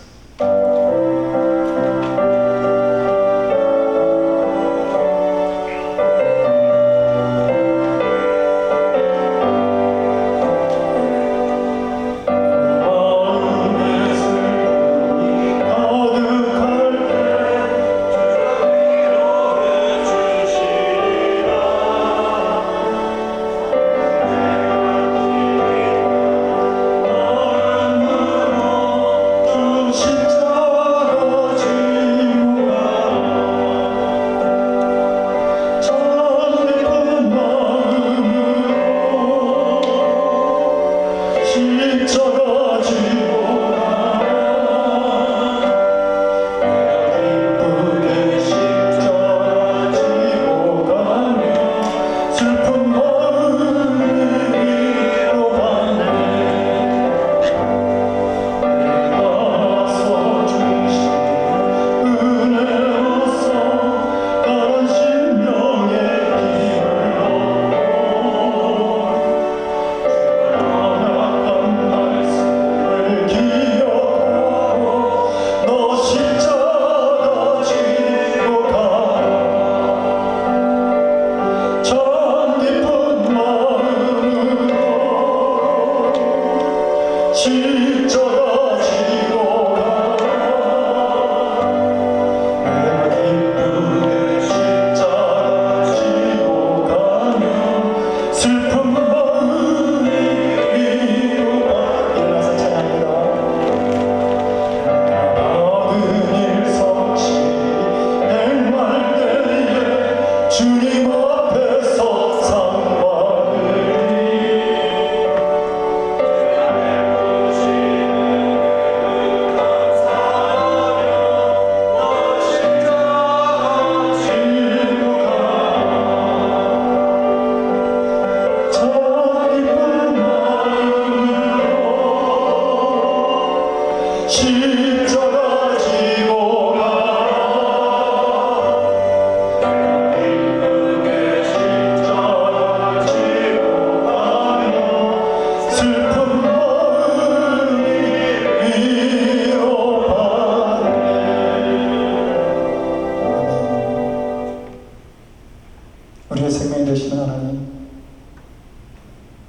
A: 우리의 생명이 되시는 하나님,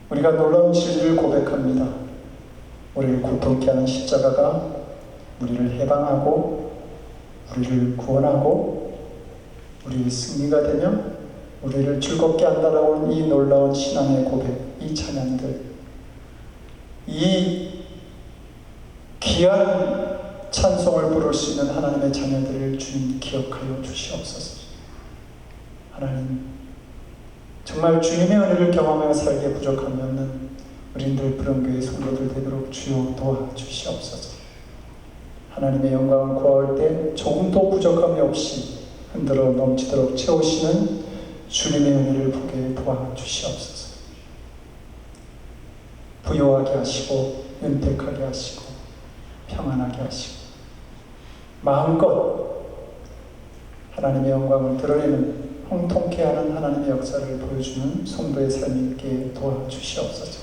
A: 우리가 놀라운 진리를 고백합니다. 우리를 고통케 하는 십자가가 우리를 해방하고 우리를 구원하고 우리의 승리가 되며 우리를 즐겁게 한다라고 이 놀라운 신앙의 고백, 이 찬양들, 이 귀한 찬송을 부를 수 있는 하나님의 자녀들을 주님 기억하여 주시옵소서. 하나님, 정말 주님의 은혜를 경험하며 살기에 부족함이 없는 우리들 부름교회 성도들 되도록 주여 도와주시옵소서. 하나님의 영광을 구할 때 조금도 부족함이 없이 흔들어 넘치도록 채우시는 주님의 은혜를 보게 도와주시옵소서. 부요하게 하시고 윤택하게 하시고 평안하게 하시고 마음껏 하나님의 영광을 드러내는 형통케 하는 하나님의 역사를 보여주는 성도의 삶이 있게 도와주시옵소서.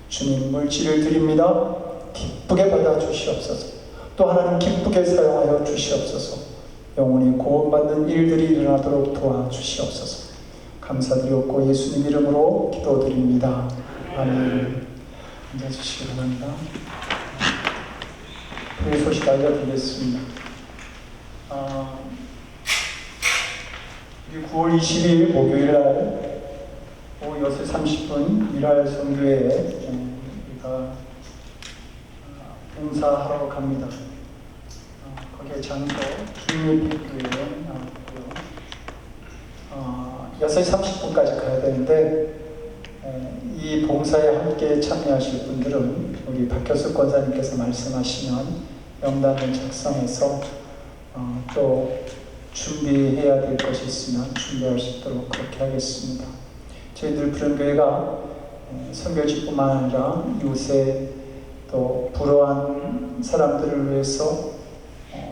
A: 주님, 물질을 드립니다. 기쁘게 받아주시옵소서. 또 하나님 기쁘게 사용하여 주시옵소서. 영혼이 구원받는 일들이 일어나도록 도와주시옵소서. 감사드리옵고 예수님 이름으로 기도드립니다. 아멘. 앉아주시기 바랍니다. 그 소식 알려드리겠습니다. 9월 22일 목요일날 오후 6시 30분 일할 선교회에 우리가 봉사하러 갑니다. 거기에 장소 중립교회에 나왔고요. 6시 30분까지 가야 되는데 이 봉사에 함께 참여하실 분들은 우리 박효숙 권사님께서 말씀하시면 명단을 작성해서 또 준비해야 될 것이 있으면 준비할 수 있도록 그렇게 하겠습니다. 저희들 부른교회가 선교지뿐만 아니라 이웃에 또 불우한 사람들을 위해서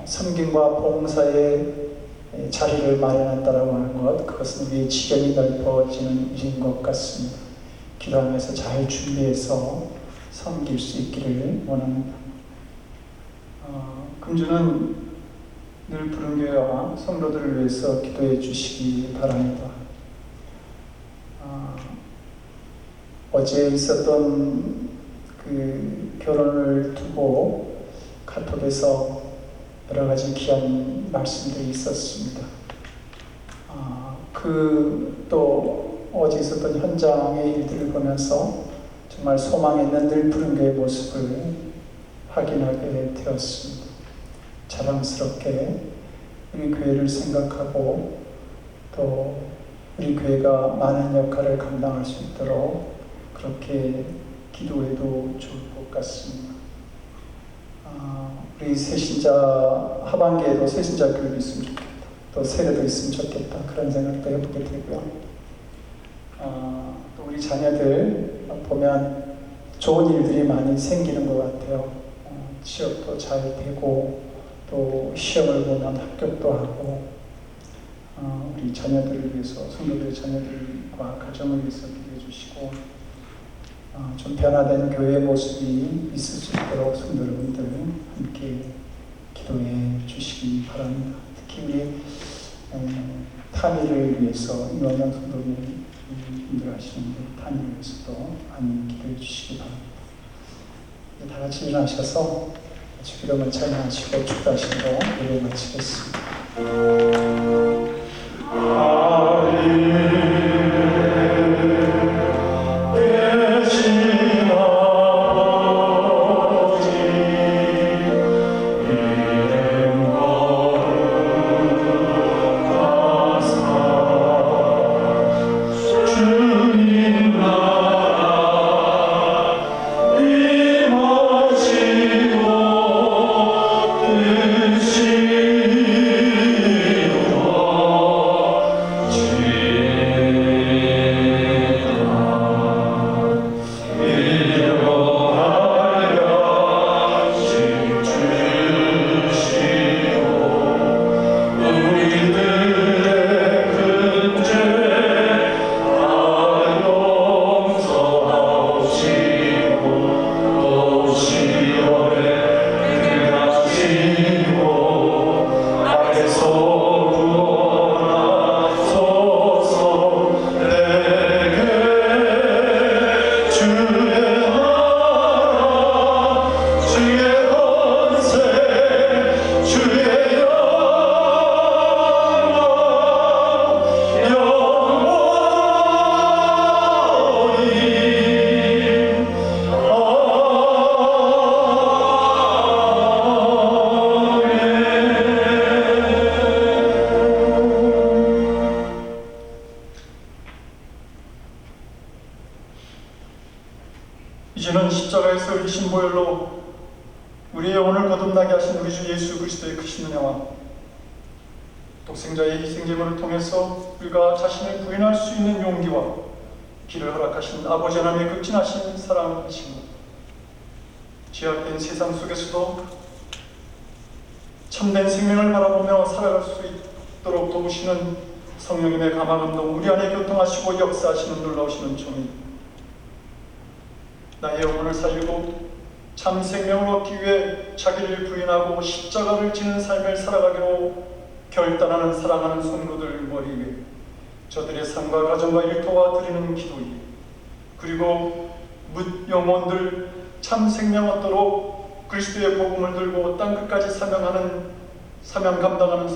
A: 섬김과 봉사의 자리를 마련한다라고 하는 것, 그것은 우리의 지경이 넓어지는 일인 것 같습니다. 기도하면서 잘 준비해서 섬길 수 있기를 원합니다. 금주는 늘 부른교회와 성도들을 위해서 기도해 주시기 바랍니다. 어제 있었던 그 결혼을 두고 카톡에서 여러 가지 귀한 말씀들이 있었습니다. 또 어제 있었던 현장의 일들을 보면서 정말 소망 있는 늘 부른교회의 모습을 확인하게 되었습니다. 자랑스럽게 우리 교회를 생각하고 또 우리 교회가 많은 역할을 감당할 수 있도록 그렇게 기도해도 좋을 것 같습니다. 우리 새신자 하반기에도 새신자 교육이 있으면 좋겠다. 또 세례도 있으면 좋겠다. 그런 생각도 해보게 되고요. 또 우리 자녀들 보면 좋은 일들이 많이 생기는 것 같아요. 취업도 잘 되고 또 시험을 보면 합격도 하고 우리 자녀들을 위해서 성도들의 자녀들과 가정을 위해서 기도해 주시고 좀 변화된 교회의 모습이 있을 수 있도록 성도 여러분들 함께 기도해 주시기 바랍니다. 특히 우리 탄일을 위해서 이원영 성도님 분들 하시는데 탄일을 위해서도 많이 기도해 주시기 바랍니다. 다 같이 일어나셔서 주기도문 찬양하시고 축도하시고 예배 마치겠습니다. 이제는 십자가에서 흘리신 보혈로 우리의 영혼을 거듭나게 하신 우리 주 예수 그리스도의 크신 은혜와 독생자의 희생제물을 통해서 우리가 자신을 부인할 수 있는 용기와 길을 허락하신 아버지 하나님의 극진하신 사랑하심과 죄악된 세상 속에서도 참된 생명을 바라보며 살아갈 수 있도록 도우시는 성령님의 감화감동 우리 안에 교통하시고 역사하시는 놀라우시는 종이 나의 영혼을 살리고 참 생명을 얻기 위해 자기를 부인하고 십자가를 지는 삶을 살아가기로 결단하는 사랑하는 성도들 머리 위에 저들의 삶과 가정과 일터와 드리는 기도에 그리고 묻 영혼들 참 생명 얻도록 그리스도의 복음을 들고 땅끝까지 사명 감당하는